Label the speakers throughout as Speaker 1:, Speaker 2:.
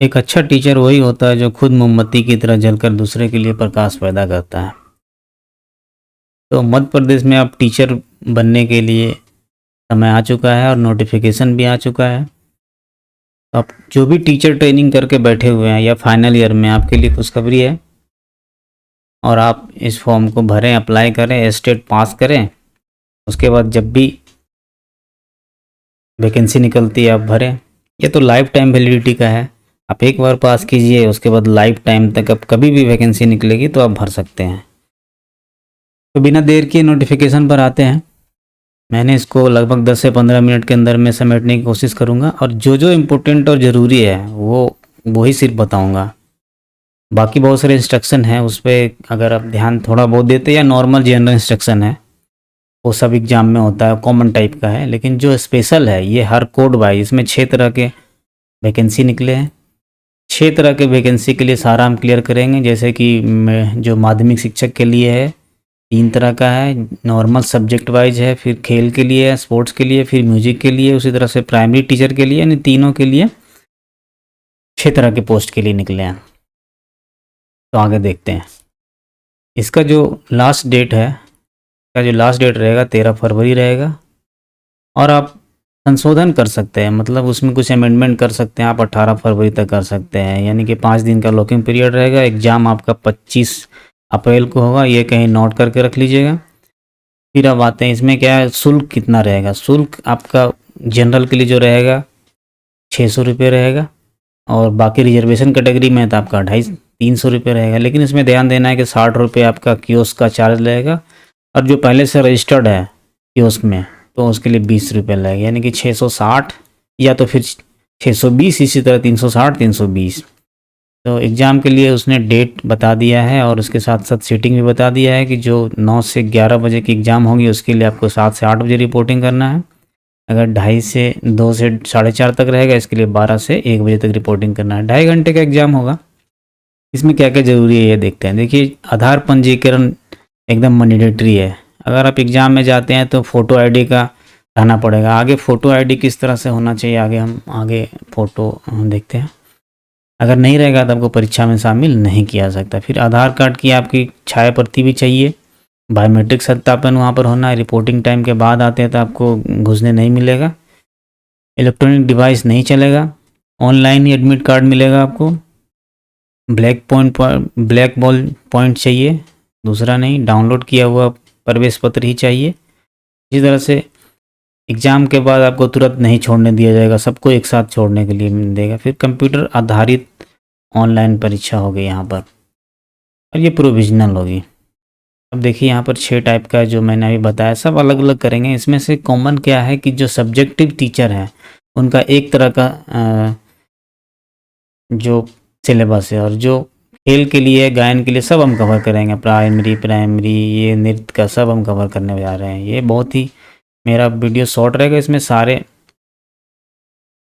Speaker 1: एक अच्छा टीचर वही होता है जो खुद मोमबत्ती की तरह जलकर दूसरे के लिए प्रकाश पैदा करता है। तो मध्य प्रदेश में अब टीचर बनने के लिए समय आ चुका है और नोटिफिकेशन भी आ चुका है। अब जो भी टीचर ट्रेनिंग करके बैठे हुए हैं या फाइनल ईयर में, आपके लिए खुशखबरी है। और आप इस फॉर्म को भरें, अप्लाई करें, एस्टेट पास करें। उसके बाद जब भी वैकेंसी निकलती है आप भरें। ये तो लाइफ टाइम वैलिडिटी का है। आप एक बार पास कीजिए, उसके बाद लाइफ टाइम तक अब कभी भी वैकेंसी निकलेगी तो आप भर सकते हैं। तो बिना देर किए नोटिफिकेशन पर आते हैं। मैंने इसको लगभग 10 से 15 मिनट के अंदर में समेटने की कोशिश करूँगा और जो जो इम्पोर्टेंट और ज़रूरी है वो ही सिर्फ बताऊँगा। बाकी बहुत सारे इंस्ट्रक्शन हैं, उस पर अगर आप ध्यान थोड़ा बहुत देते, या नॉर्मल जनरल इंस्ट्रक्शन है वो सब एग्ज़ाम में होता है, कॉमन टाइप का है। लेकिन जो स्पेशल है ये हर कोड वाइज, इसमें 6 तरह के वैकेंसी निकले हैं। 6 तरह के वैकेंसी के लिए सारा हम क्लियर करेंगे। जैसे कि जो माध्यमिक शिक्षक के लिए है 3 तरह का है, नॉर्मल सब्जेक्ट वाइज है, फिर खेल के लिए है, स्पोर्ट्स के लिए, फिर म्यूजिक के लिए, उसी तरह से प्राइमरी टीचर के लिए, यानी तीनों के लिए 6 तरह के पोस्ट के लिए निकले हैं। तो आगे देखते हैं। इसका जो लास्ट डेट है, इसका जो लास्ट डेट रहेगा 13 फरवरी रहेगा। और आप संशोधन कर सकते हैं, मतलब उसमें कुछ अमेंडमेंट कर सकते हैं आप 18 फरवरी तक कर सकते हैं, यानी कि 5 दिन का लॉकिंग पीरियड रहेगा। एग्ज़ाम आपका 25 अप्रैल को होगा, ये कहीं नोट करके रख लीजिएगा। फिर अब आते हैं इसमें क्या है, शुल्क कितना रहेगा। शुल्क आपका जनरल के लिए जो रहेगा 600 रुपये रहेगा, और बाकी रिजर्वेशन कैटेगरी में तो आपका 250-300 रुपये रहेगा। लेकिन इसमें ध्यान देना है कि 60 रुपये आपका कियोस्क का चार्ज लगेगा, और जो पहले से रजिस्टर्ड है कियोस्क में तो उसके लिए 20 रुपये लगेगा, यानी कि 660 या तो फिर 620, इसी तरह 360, 320। तो एग्ज़ाम के लिए उसने डेट बता दिया है, और उसके साथ साथ सीटिंग भी बता दिया है कि जो 9 से 11 बजे की एग्ज़ाम होगी उसके लिए आपको 7 से 8 बजे रिपोर्टिंग करना है। अगर 2:30 से 2 से 4:30 तक रहेगा, इसके लिए 12 से 1 बजे तक रिपोर्टिंग करना है। 2.5 घंटे का एग्ज़ाम होगा। इसमें क्या क्या ज़रूरी है ये देखते हैं। देखिए, आधार पंजीकरण एकदम मैंडेटरी है। अगर आप एग्ज़ाम में जाते हैं तो फ़ोटो आईडी का रहना पड़ेगा। आगे फ़ोटो आईडी किस तरह से होना चाहिए, आगे फ़ोटो हम देखते हैं। अगर नहीं रहेगा तो आपको परीक्षा में शामिल नहीं किया जा सकता। फिर आधार कार्ड की आपकी छाया प्रति भी चाहिए। बायोमेट्रिक सत्यापन वहाँ पर होना है। रिपोर्टिंग टाइम के बाद आते हैं तो आपको घुसने नहीं मिलेगा। इलेक्ट्रॉनिक डिवाइस नहीं चलेगा। ऑनलाइन ही एडमिट कार्ड मिलेगा आपको। ब्लैक बॉल पॉइंट चाहिए, दूसरा नहीं। डाउनलोड किया हुआ प्रवेश पत्र ही चाहिए। इसी तरह से एग्ज़ाम के बाद आपको तुरंत नहीं छोड़ने दिया जाएगा, सबको एक साथ छोड़ने के लिए देगा। फिर कंप्यूटर आधारित ऑनलाइन परीक्षा होगी यहाँ पर, और ये प्रोविजनल होगी। अब देखिए यहाँ पर 6 टाइप का जो मैंने अभी बताया, सब अलग अलग करेंगे। इसमें से कॉमन क्या है कि जो सब्जेक्टिव टीचर हैं उनका एक तरह का जो सिलेबस है, और जो खेल के लिए, गायन के लिए सब हम कवर करेंगे। प्राइमरी ये नृत्य का सब हम कवर करने जा रहे हैं। ये बहुत ही मेरा वीडियो शॉर्ट रहेगा, इसमें सारे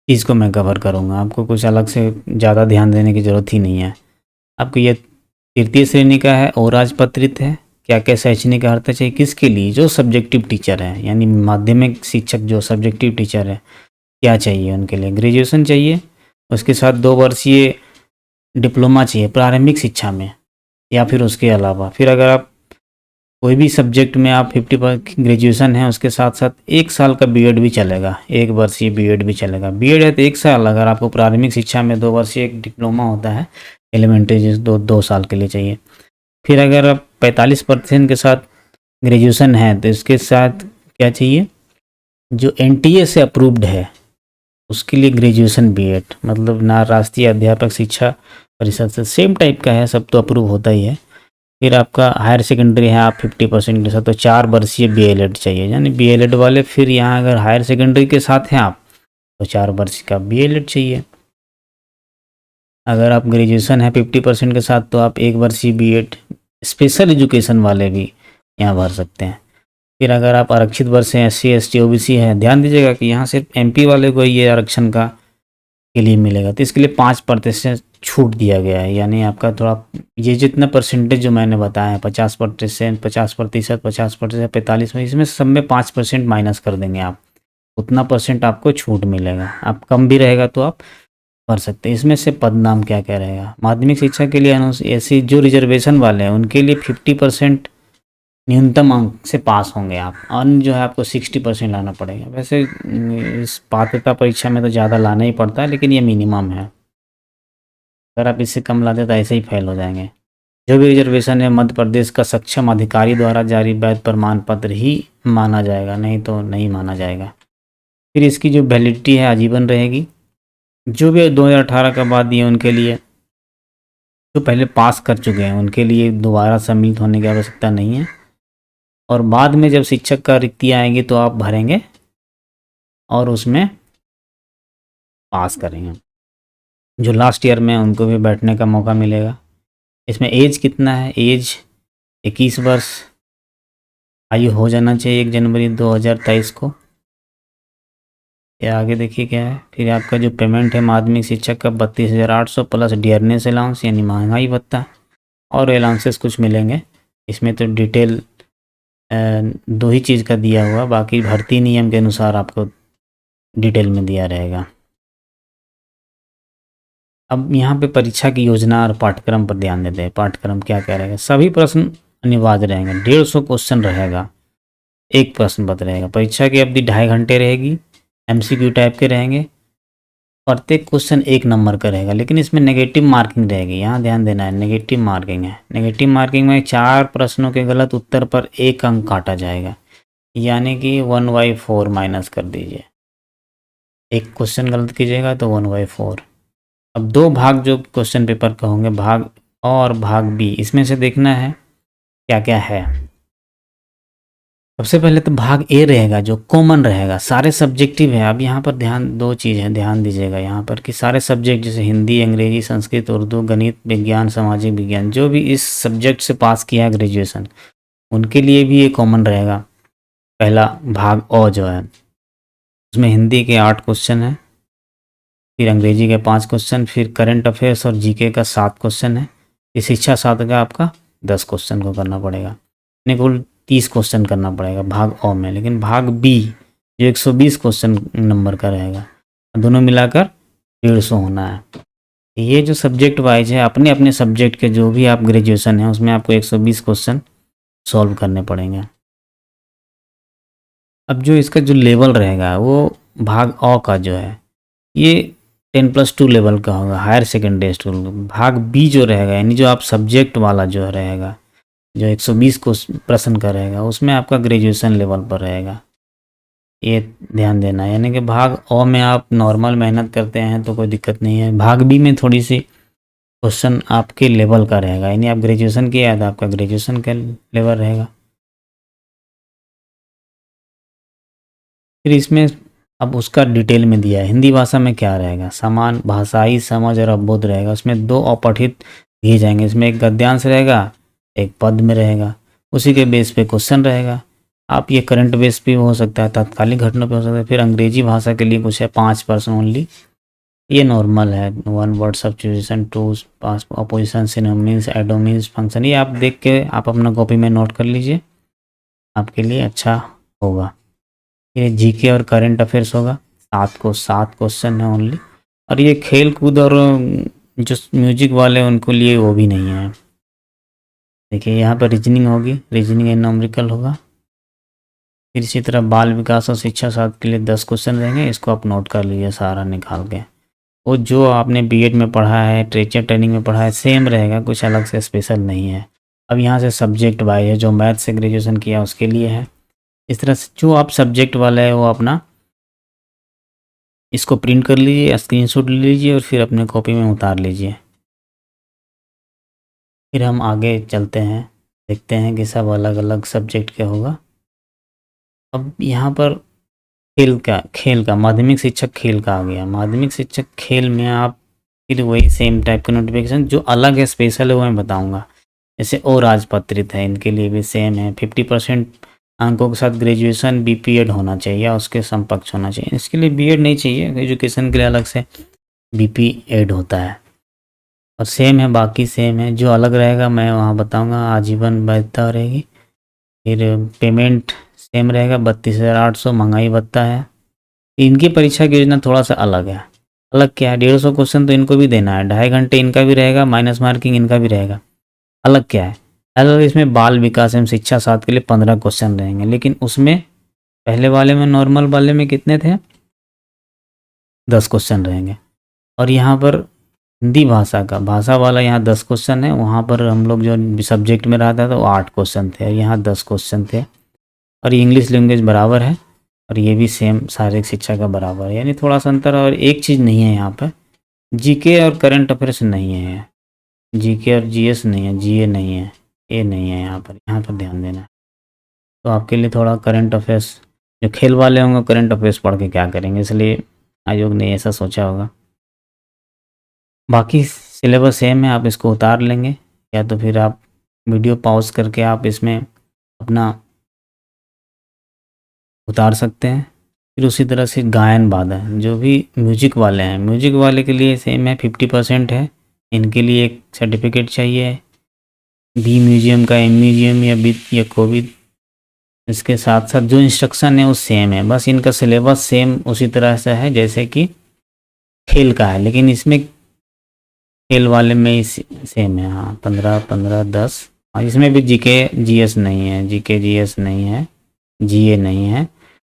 Speaker 1: चीज़ को मैं कवर करूँगा। आपको कुछ अलग से ज़्यादा ध्यान देने की ज़रूरत ही नहीं है। आपको ये तृतीय श्रेणी का है और राजपत्रित है। क्या क्या शैक्षणिक अर्हता चाहिए, किसके लिए, जो सब्जेक्टिव टीचर है, यानी माध्यमिक शिक्षक जो सब्जेक्टिव टीचर है, क्या चाहिए उनके लिए। ग्रेजुएशन चाहिए, उसके साथ 2 वर्षीय डिप्लोमा चाहिए प्रारंभिक शिक्षा में, या फिर उसके अलावा। फिर अगर आप कोई भी सब्जेक्ट में आप 50% ग्रेजुएशन है, उसके साथ साथ 1 साल का बीएड भी चलेगा, 1 वर्षीय बीएड भी चलेगा। बीएड है तो 1 साल, अगर आपको प्रारंभिक शिक्षा में 2 वर्षीय एक डिप्लोमा होता है एलिमेंट्री, जिस 2 साल के लिए चाहिए। फिर अगर आप 45% के साथ ग्रेजुएशन है तो इसके साथ क्या चाहिए, जो एनटीए से अप्रूव्ड है उसके लिए ग्रेजुएशन बीएड, मतलब ना राष्ट्रीय अध्यापक शिक्षा परिषद से सेम टाइप का है, सब तो अप्रूव होता ही है। फिर आपका हायर सेकेंडरी है, आप 50% के साथ तो 4 वर्षीय बीएलएड चाहिए, यानी बीएलएड वाले। फिर यहाँ अगर हायर सेकेंडरी के साथ हैं आप तो 4 वर्ष का बीएलएड चाहिए। अगर आप ग्रेजुएशन है 50% के साथ तो आप 1 वर्षीय बीएड। स्पेशल एजुकेशन वाले भी यहाँ भर सकते हैं। फिर अगर आप आरक्षित वर्ष हैं, SC ST OBC है, ध्यान दीजिएगा कि यहाँ सिर्फ MP वाले को ये आरक्षण का के लिए मिलेगा, तो इसके लिए 5% छूट दिया गया है। यानी आपका थोड़ा ये जितना परसेंटेज जो मैंने बताया है 50%, 50%, 50%, 45 में, इसमें सब में 5% माइनस कर देंगे आप, उतना परसेंट आपको छूट मिलेगा। आप कम भी रहेगा तो आप भर सकते हैं। इसमें से पद नाम क्या क्या रहेगा? माध्यमिक शिक्षा के लिए ऐसी जो रिजर्वेशन वाले हैं उनके लिए 50% न्यूनतम अंक से पास होंगे आप। अन्य जो है आपको 60% लाना पड़ेगा। वैसे इस पात्रता परीक्षा में तो ज़्यादा लाना ही पड़ता है, लेकिन ये मिनिमम है। अगर आप इससे कम लाते तो ऐसे ही फेल हो जाएंगे। जो भी रिजर्वेशन है मध्य प्रदेश का सक्षम अधिकारी द्वारा जारी वैध प्रमाण पत्र ही माना जाएगा, नहीं तो नहीं माना जाएगा। फिर इसकी जो वैलिडिटी है आजीवन रहेगी। जो भी 2018 का बाद दिए उनके लिए, जो पहले पास कर चुके हैं उनके लिए दोबारा सम्मिलित होने की आवश्यकता नहीं है। और बाद में जब शिक्षक का रिक्तियाँ आएंगी तो आप भरेंगे और उसमें पास करेंगे। जो लास्ट ईयर में उनको भी बैठने का मौका मिलेगा। इसमें एज कितना है? एज 21 वर्ष आयु हो जाना चाहिए 1 जनवरी 2023 को। या आगे देखिए क्या है। फिर आपका जो पेमेंट है माध्यमिक शिक्षक का 32,800 प्लस डियरनेस अलाउंस यानी महंगाई भत्ता और अलाउंसेस कुछ मिलेंगे। इसमें तो डिटेल 2 ही चीज़ का दिया हुआ, बाकी भर्ती नियम के अनुसार आपको डिटेल में दिया रहेगा। अब यहाँ पे परीक्षा की योजना और पाठ्यक्रम पर ध्यान देते हैं। पाठ्यक्रम क्या क्या रहेगा? सभी प्रश्न अनिवार्य रहेंगे। 150 क्वेश्चन रहेगा, एक प्रश्न पत्र रहेगा। परीक्षा की अवधि 2.5 घंटे रहेगी। MCQ टाइप के रहेंगे। प्रत्येक क्वेश्चन 1 नंबर का रहेगा, लेकिन इसमें नेगेटिव मार्किंग रहेगी। यहाँ ध्यान देना है, नेगेटिव मार्किंग है। नेगेटिव मार्किंग में 4 प्रश्नों के गलत उत्तर पर 1 अंक काटा जाएगा, यानी कि 1/4 माइनस कर दीजिए। एक क्वेश्चन गलत कीजिएगा तो 1/4। अब 2 भाग जो क्वेश्चन पेपर का होंगे, भाग अ और भाग बी, इसमें से देखना है क्या क्या है। सबसे पहले तो भाग ए रहेगा जो कॉमन रहेगा, सारे सब्जेक्टिव है। अब यहाँ पर दो चीज़ है, ध्यान दीजिएगा यहाँ पर कि सारे सब्जेक्ट जैसे हिंदी, अंग्रेजी, संस्कृत, उर्दू, गणित, विज्ञान, सामाजिक विज्ञान, जो भी इस सब्जेक्ट से पास किया है ग्रेजुएशन, उनके लिए भी ये कॉमन रहेगा। पहला भाग अ जो है उसमें हिंदी के 8 क्वेश्चन है, फिर अंग्रेजी के 5 क्वेश्चन, फिर करंट अफेयर्स और जीके का 7 क्वेश्चन है। इस शिक्षा शास्त्र का आपका 10 क्वेश्चन को करना पड़ेगा, यानी कुल 30 क्वेश्चन करना पड़ेगा भाग अ में। लेकिन भाग बी जो 120 क्वेश्चन नंबर का रहेगा, दोनों मिलाकर 150 होना है। ये जो सब्जेक्ट वाइज है, अपने अपने सब्जेक्ट के जो भी आप ग्रेजुएशन है उसमें आपको 120 क्वेश्चन सॉल्व करने पड़ेंगे। अब जो इसका जो लेवल रहेगा वो भाग अ का जो है ये 10+2 लेवल का होगा, हायर सेकेंडरी स्कूल। भाग बी जो रहेगा यानी जो आप सब्जेक्ट वाला जो रहेगा, जो 120 प्रश्न का रहेगा, उसमें आपका ग्रेजुएशन लेवल पर रहेगा। ये ध्यान देना है। यानी कि भाग अ में आप नॉर्मल मेहनत करते हैं तो कोई दिक्कत नहीं है। भाग बी में थोड़ी सी क्वेश्चन आपके लेवल का रहेगा, यानी आप ग्रेजुएशन किया है तो आपका ग्रेजुएशन का लेवल रहेगा। फिर इसमें अब उसका डिटेल में दिया है। हिंदी भाषा में क्या रहेगा? समान भाषाई समझ और अवबोध रहेगा। उसमें 2 अपठित दिए जाएंगे। इसमें एक गद्यांश रहेगा, एक पद में रहेगा। उसी के बेस पे क्वेश्चन रहेगा। आप ये करंट बेस पे हो सकता है, तात्कालिक घटनाओं पे हो सकता है। फिर अंग्रेजी भाषा के लिए कुछ है 5% ओनली, ये नॉर्मल है। 1 word substitution, two opposition, synonyms, antonyms, function, ये आप देख के आप अपना कॉपी में नोट कर लीजिए, आपके लिए अच्छा होगा। ये जीके और करंट अफेयर्स होगा। 7 क्वेश्चन है ओनली। और ये खेल कूद और जो म्यूजिक वाले उनको लिए वो भी नहीं है। देखिए यहाँ पर रीजनिंग होगी, रीजनिंग एंड न्यूमेरिकल होगा। फिर इसी तरह बाल विकास और शिक्षा शास्त्र के लिए 10 क्वेश्चन रहेंगे। इसको आप नोट कर लीजिए सारा निकाल के। वो जो आपने बीएड में पढ़ा है, टीचर ट्रेनिंग में पढ़ा है, सेम रहेगा, कुछ अलग से स्पेशल नहीं है। अब यहाँ से सब्जेक्ट वाइज है, जो मैथ से ग्रेजुएशन किया उसके लिए है। इस तरह से जो आप सब्जेक्ट वाला है वो अपना इसको प्रिंट कर लीजिए, स्क्रीनशॉट ले लीजिए और फिर अपने कॉपी में उतार लीजिए। फिर हम आगे चलते हैं, देखते हैं कि सब अलग अलग सब्जेक्ट क्या होगा। अब यहाँ पर खेल का माध्यमिक शिक्षक खेल का आ गया। माध्यमिक शिक्षक खेल में आप फिर वही सेम टाइप का नोटिफिकेशन, जो अलग है स्पेशल है वो मैं बताऊँगा। जैसे और राजपत्रित है, इनके लिए भी सेम है। 50% अंकों के साथ ग्रेजुएशन BPEड होना चाहिए या उसके समकक्ष होना चाहिए। इसके लिए बीएड नहीं चाहिए, एजुकेशन के लिए अलग से BPEड होता है। और सेम है, बाकी सेम है। जो अलग रहेगा मैं वहाँ बताऊँगा। आजीवन वैधता रहेगी। फिर पेमेंट सेम रहेगा, 32,800 महंगाई भत्ता है। इनकी परीक्षा की योजना थोड़ा सा अलग है। अलग क्या है, 150 क्वेश्चन तो इनको भी देना है, 2.5 घंटे इनका भी रहेगा, माइनस मार्किंग इनका भी रहेगा। अलग क्या है, अलग इसमें बाल विकास एवं शिक्षा 7 के लिए 15 क्वेश्चन रहेंगे, लेकिन उसमें पहले वाले में नॉर्मल वाले में कितने थे, 10 क्वेश्चन रहेंगे। और यहाँ पर हिंदी भाषा का भाषा वाला यहाँ 10 क्वेश्चन है, वहाँ पर हम लोग जो सब्जेक्ट में रहा था तो 8 क्वेश्चन थे, यहाँ 10 क्वेश्चन थे। और इंग्लिश लैंग्वेज बराबर है और ये भी सेम शारीरिक शिक्षा का बराबर है, यानी थोड़ा सा अंतर। और एक चीज़ नहीं है यहाँ पर, जीके और करंट अफेयर्स नहीं है, जीके और जीएस नहीं है, जीए नहीं है, ए नहीं है यहाँ पर ध्यान देना है। तो आपके लिए थोड़ा करंट अफेयर्स, जो खेल वाले होंगे करंट अफेयर्स पढ़ के क्या करेंगे, इसलिए आयोग ने ऐसा सोचा होगा। बाकी सिलेबस सेम है, आप इसको उतार लेंगे या तो फिर आप वीडियो पॉज करके आप इसमें अपना उतार सकते हैं। फिर उसी तरह से गायन वादन, जो भी म्यूजिक वाले हैं, म्यूजिक वाले के लिए सेम है, 50% है। इनके लिए एक सर्टिफिकेट चाहिए, बी म्यूजियम का, एम म्यूजियम या बी या कोविड। इसके साथ साथ जो इंस्ट्रक्शन है वो सेम है, बस इनका सिलेबस सेम उसी तरह से है जैसे कि खेल का है, लेकिन इसमें खेल वाले में ही सेम है। हाँ, 15-15, 10। और इसमें भी जीके जीएस नहीं है, जीके जीएस नहीं है, जीए नहीं है।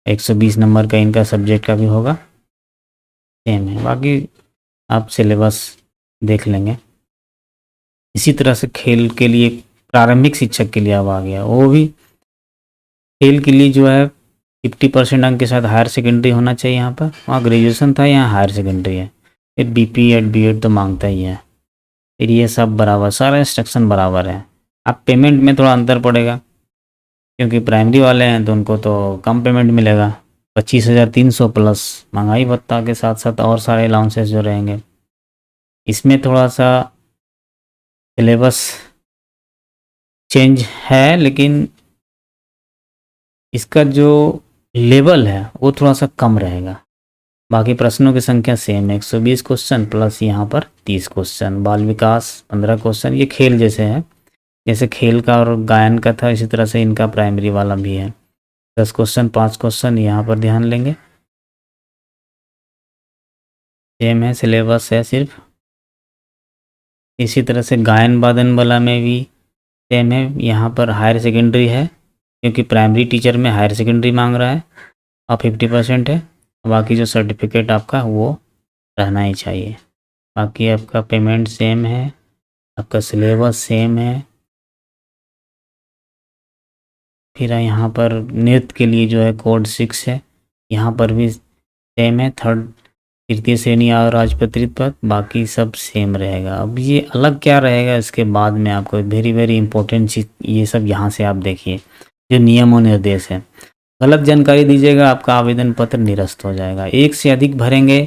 Speaker 1: 120 नंबर का इनका सब्जेक्ट का भी होगा, सेम है। बाकी आप सिलेबस देख लेंगे। इसी तरह से खेल के लिए प्रारंभिक शिक्षक के लिए अब आ गया, वो भी खेल के लिए जो है 50% अंक के साथ हायर सेकेंडरी होना चाहिए। यहाँ पर वहाँ ग्रेजुएशन था, यहाँ हायर सेकेंडरी है। फिर बीपी एड बी एड तो मांगता ही है। फिर ये सब बराबर, सारा इंस्ट्रक्शन बराबर है। आप पेमेंट में थोड़ा अंतर पड़ेगा, क्योंकि प्राइमरी वाले हैं तो उनको तो कम पेमेंट मिलेगा, 25,300 प्लस महंगाई भत्ता के साथ साथ और सारे अलाउंसेस जो रहेंगे। इसमें थोड़ा सा सिलेबस चेंज है, लेकिन इसका जो लेवल है वो थोड़ा सा कम रहेगा। बाकी प्रश्नों की संख्या सेम है, 120 क्वेश्चन प्लस यहाँ पर 30 क्वेश्चन। बाल विकास 15 क्वेश्चन, ये खेल जैसे है, जैसे खेल का और गायन का था इसी तरह से इनका प्राइमरी वाला भी है। 10 क्वेश्चन 5 क्वेश्चन यहाँ पर ध्यान लेंगे, सेम है, सिलेबस है सिर्फ। इसी तरह से गायन वादन वाला में भी सेम है, यहाँ पर हायर सेकेंडरी है, क्योंकि प्राइमरी टीचर में हायर सेकेंडरी मांग रहा है और 50% है। बाकी जो सर्टिफिकेट आपका वो रहना ही चाहिए। बाकी आपका पेमेंट सेम है, आपका सिलेबस सेम है। फिर यहाँ पर नृत्य के लिए जो है कोड 6 है, यहाँ पर भी सेम है, तृतीय श्रेणी और राजपत्रित पद, बाकी सब सेम रहेगा। अब ये अलग क्या रहेगा इसके बाद में आपको वेरी वेरी इंपॉर्टेंट चीज़, ये सब यहाँ से आप देखिए जो नियम और निर्देश है। गलत जानकारी दीजिएगा, आपका आवेदन पत्र निरस्त हो जाएगा। एक से अधिक भरेंगे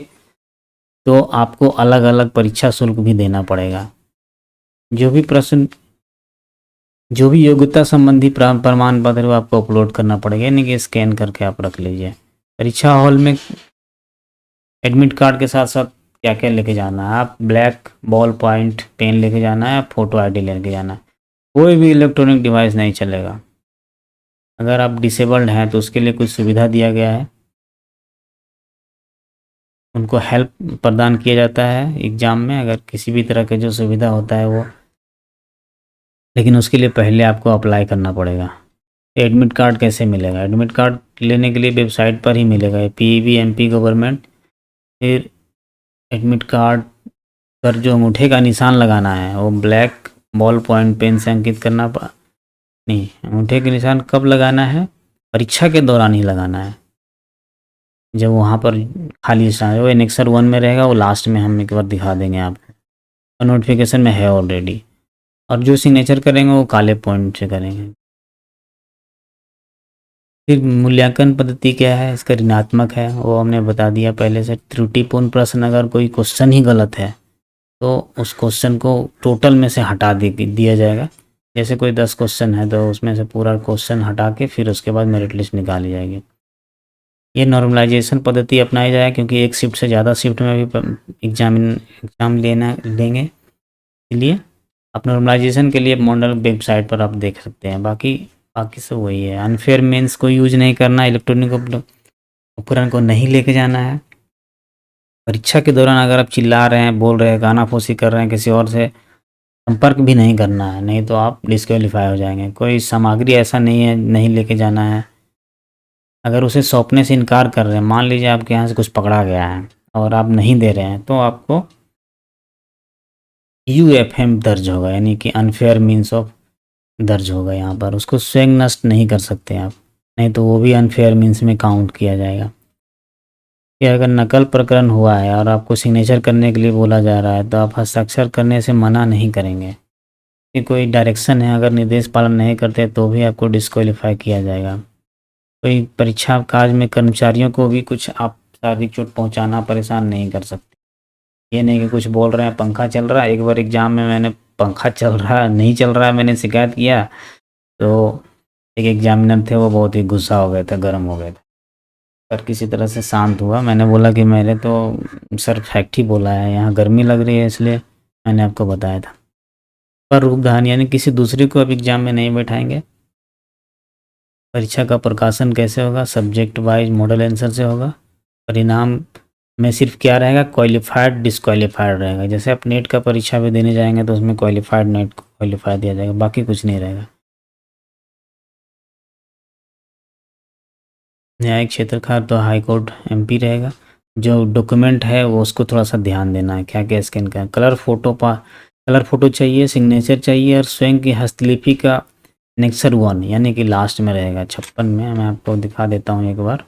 Speaker 1: तो आपको अलग अलग परीक्षा शुल्क भी देना पड़ेगा। जो भी प्रश्न, जो भी योग्यता संबंधी प्रमाण पत्र वो आपको अपलोड करना पड़ेगा, यानी कि स्कैन करके आप रख लीजिए। परीक्षा हॉल में एडमिट कार्ड के साथ साथ क्या क्या लेके जाना है, आप ब्लैक बॉल पॉइंट पेन लेके जाना है, फोटो आईडी लेके जाना है। कोई भी इलेक्ट्रॉनिक डिवाइस नहीं चलेगा। अगर आप डिसेबल्ड हैं तो उसके लिए कुछ सुविधा दिया गया है, उनको हेल्प प्रदान किया जाता है एग्ज़ाम में अगर किसी भी तरह का जो सुविधा होता है वो, लेकिन उसके लिए पहले आपको अप्लाई करना पड़ेगा। एडमिट कार्ड कैसे मिलेगा, एडमिट कार्ड लेने के लिए वेबसाइट पर ही मिलेगा, PEB-MP गवर्नमेंट। फिर एडमिट कार्ड पर जो अंगूठे का निशान लगाना है वो ब्लैक बॉल पॉइंट पेन से अंकित करना नहीं, अंगूठे के निशान कब लगाना है, परीक्षा के दौरान ही लगाना है। जब वहाँ पर खाली स्थान है वो एनेक्सर 1 में रहेगा, वो लास्ट में हम एक बार दिखा देंगे आपको, और नोटिफिकेशन में है ऑलरेडी। और जो सिग्नेचर करेंगे वो काले पॉइंट से करेंगे। फिर मूल्यांकन पद्धति क्या है, इसका ऋणात्मक है, वो हमने बता दिया पहले से। त्रुटिपूर्ण प्रश्न, अगर कोई क्वेश्चन ही गलत है तो उस क्वेश्चन को टोटल में से हटा दिया जाएगा। जैसे कोई 10 क्वेश्चन है तो उसमें से पूरा क्वेश्चन हटा के फिर उसके बाद मेरिट लिस्ट निकाली जाएगी। ये नॉर्मलाइजेशन पद्धति अपनाई जाए, क्योंकि एक शिफ्ट से ज़्यादा शिफ्ट में भी एग्ज़ाम लेंगे, इसलिए आप नॉर्मलाइजेशन के लिए मॉडल वेबसाइट पर आप देख सकते हैं। बाकी सब वही है। अनफेयर मीन्स को यूज नहीं करना, इलेक्ट्रॉनिक उपकरण को नहीं लेके जाना है। परीक्षा के दौरान अगर आप चिल्ला रहे हैं, बोल रहे हैं, गाना-फूसी कर रहे हैं, किसी और से संपर्क भी नहीं करना है, नहीं तो आप डिस्क्वालीफाई हो जाएँगे। कोई सामग्री ऐसा नहीं है, नहीं लेके जाना है। अगर उसे सौंपने से इनकार कर रहे हैं, मान लीजिए आपके यहाँ से कुछ पकड़ा गया है और आप नहीं दे रहे हैं, तो आपको यूएफएम दर्ज होगा, यानी कि अनफेयर मीन्स ऑफ दर्ज होगा यहाँ पर। उसको स्वयं नष्ट नहीं कर सकते आप, नहीं तो वो भी अनफेयर मीन्स में काउंट किया जाएगा। कि अगर नकल प्रकरण हुआ है और आपको सिग्नेचर करने के लिए बोला जा रहा है, तो आप हस्ताक्षर करने से मना नहीं करेंगे। कि कोई डायरेक्शन है, अगर निर्देश पालन नहीं करते तो भी आपको डिस्क्वालीफाई किया जाएगा। कोई परीक्षा काज में कर्मचारियों को भी कुछ आप शारीरिक चोट पहुंचाना, परेशान नहीं कर सकते। ये नहीं कि कुछ बोल रहे हैं, पंखा चल रहा है। एक बार एग्ज़ाम में मैंने पंखा चल रहा नहीं चल रहा है मैंने शिकायत किया, तो एक एग्जामिनर थे, वो बहुत ही गुस्सा हो गए थे, गर्म हो गए थे। पर किसी तरह से शांत हुआ। मैंने बोला कि मैंने तो सर फैक्ट ही बोला है, यहाँ गर्मी लग रही है इसलिए मैंने आपको बताया था। पर रूपधान यानी किसी दूसरे को अब एग्ज़ाम में नहीं बैठाएंगे। परीक्षा का प्रकाशन कैसे होगा? सब्जेक्ट वाइज मॉडल आंसर से होगा। परिणाम में सिर्फ क्या रहेगा? क्वालिफाइड डिसक्वालीफाइड रहेगा। जैसे आप नेट का परीक्षा भी देने जाएंगे तो उसमें क्वालिफाइड नेट क्वालिफाइड दिया जाएगा, बाकी कुछ नहीं रहेगा। न्यायिक क्षेत्र का तो हाई कोर्ट एमपी रहेगा। जो डॉक्यूमेंट है वो उसको थोड़ा सा ध्यान देना है, क्या क्या स्कैन का। कलर फोटो चाहिए, सिग्नेचर चाहिए और स्वयं की हस्तलिपि का नेक्सर 1 यानी कि लास्ट में रहेगा 56 में। मैं आपको दिखा देता हूँ एक बार।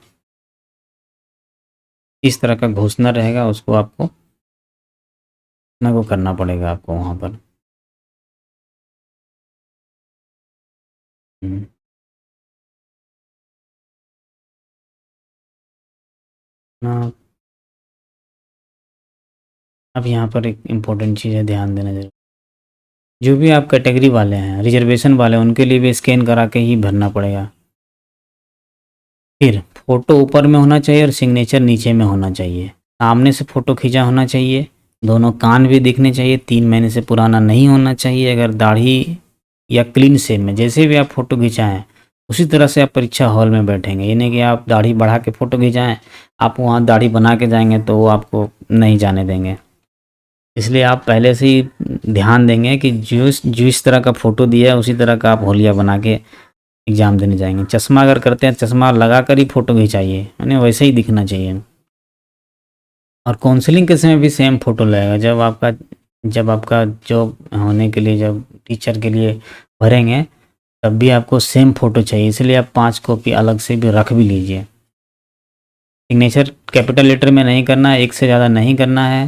Speaker 1: इस तरह का घोषणा रहेगा, उसको आपको ना को करना पड़ेगा आपको वहाँ पर। ना अब यहाँ पर एक इम्पोर्टेंट चीज़ है, ध्यान देना जरूर। जो भी आप कैटेगरी वाले हैं, रिजर्वेशन वाले, उनके लिए भी स्कैन करा के ही भरना पड़ेगा। फिर फ़ोटो ऊपर में होना चाहिए और सिग्नेचर नीचे में होना चाहिए। सामने से फ़ोटो खींचा होना चाहिए। दोनों कान भी दिखने चाहिए। 3 महीने से पुराना नहीं होना चाहिए। अगर दाढ़ी या क्लीन शेव में जैसे भी आप फ़ोटो खिंचाएँ, उसी तरह से आप परीक्षा हॉल में बैठेंगे। ये नहीं कि आप दाढ़ी बढ़ा के फ़ोटो खिंचाएँ, आप वहाँ दाढ़ी बना के जाएँगे तो वो आपको नहीं जाने देंगे। इसलिए आप पहले से ही ध्यान देंगे कि जिस तरह का फ़ोटो दिया है उसी तरह का आप होलिया बना के एग्ज़ाम देने जाएंगे। चश्मा अगर करते हैं, चश्मा लगा कर ही फ़ोटो खिंचाइए, यानी वैसे ही दिखना चाहिए। और काउंसलिंग के समय भी सेम फ़ोटो लगेगा। जब आपका जॉब होने के लिए, जब टीचर के लिए भरेंगे, तब भी आपको सेम फ़ोटो चाहिए। इसलिए आप 5 कॉपी अलग से भी रख भी लीजिए। सिग्नेचर कैपिटल लेटर में नहीं करना है, एक से ज़्यादा नहीं करना है,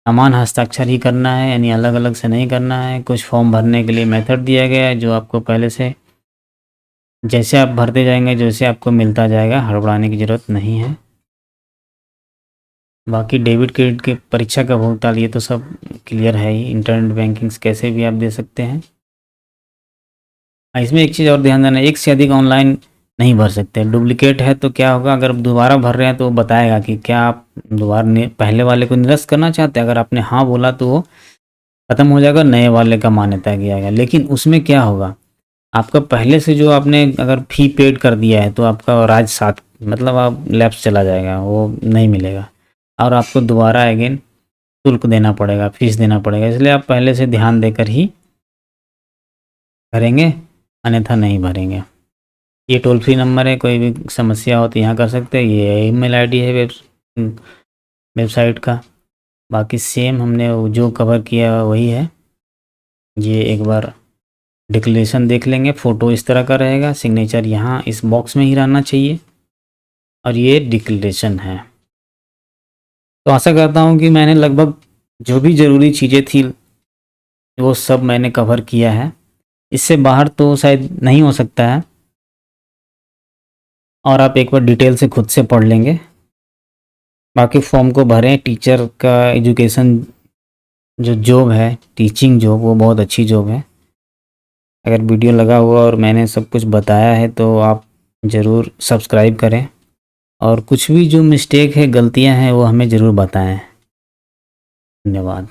Speaker 1: समान हस्ताक्षर ही करना है, यानी अलग अलग से नहीं करना है। कुछ फॉर्म भरने के लिए मेथड दिया गया है जो आपको पहले से, जैसे आप भरते जाएंगे, जैसे आपको मिलता जाएगा, हड़बड़ाने की ज़रूरत नहीं है। बाकी डेबिट क्रेडिट की परीक्षा का भुगतान, ये तो सब क्लियर है ही। इंटरनेट बैंकिंग कैसे भी आप दे सकते हैं। इसमें एक चीज़ और ध्यान देना, एक से अधिक ऑनलाइन नहीं भर सकते। डुप्लीकेट है तो क्या होगा, अगर दोबारा भर रहे हैं तो वो बताएगा कि क्या आप दोबारा पहले वाले को निरस्त करना चाहते हैं। अगर आपने हाँ बोला तो वो ख़त्म हो जाएगा, नए वाले का मान्यता किया जाएगा। लेकिन उसमें क्या होगा, आपका पहले से जो आपने अगर फ़ी पेड कर दिया है तो आपका राज साथ, मतलब आप लैप्स चला जाएगा, वो नहीं मिलेगा और आपको दोबारा अगेन शुल्क देना पड़ेगा, फीस देना पड़ेगा। इसलिए आप पहले से ध्यान देकर ही भरेंगे, अन्यथा नहीं भरेंगे। ये टोल फ्री नंबर है, कोई भी समस्या हो तो यहाँ कर सकते हैं। ये ईमेल आईडी है वेबसाइट का। बाकी सेम हमने जो कवर किया वही है। ये एक बार डिक्लेरेशन देख लेंगे। फ़ोटो इस तरह का रहेगा, सिग्नेचर यहाँ इस बॉक्स में ही रहना चाहिए और ये डिक्लेरेशन है। तो आशा करता हूँ कि मैंने लगभग जो भी ज़रूरी चीज़ें थी वो सब मैंने कवर किया है। इससे बाहर तो शायद नहीं हो सकता है, और आप एक बार डिटेल से खुद से पढ़ लेंगे। बाकी फॉर्म को भरें। टीचर का एजुकेशन जो जॉब है, टीचिंग जॉब, वो बहुत अच्छी जॉब है। अगर वीडियो लगा हुआ और मैंने सब कुछ बताया है तो आप ज़रूर सब्सक्राइब करें, और कुछ भी जो मिस्टेक है, गलतियां हैं, वो हमें ज़रूर बताएं। धन्यवाद।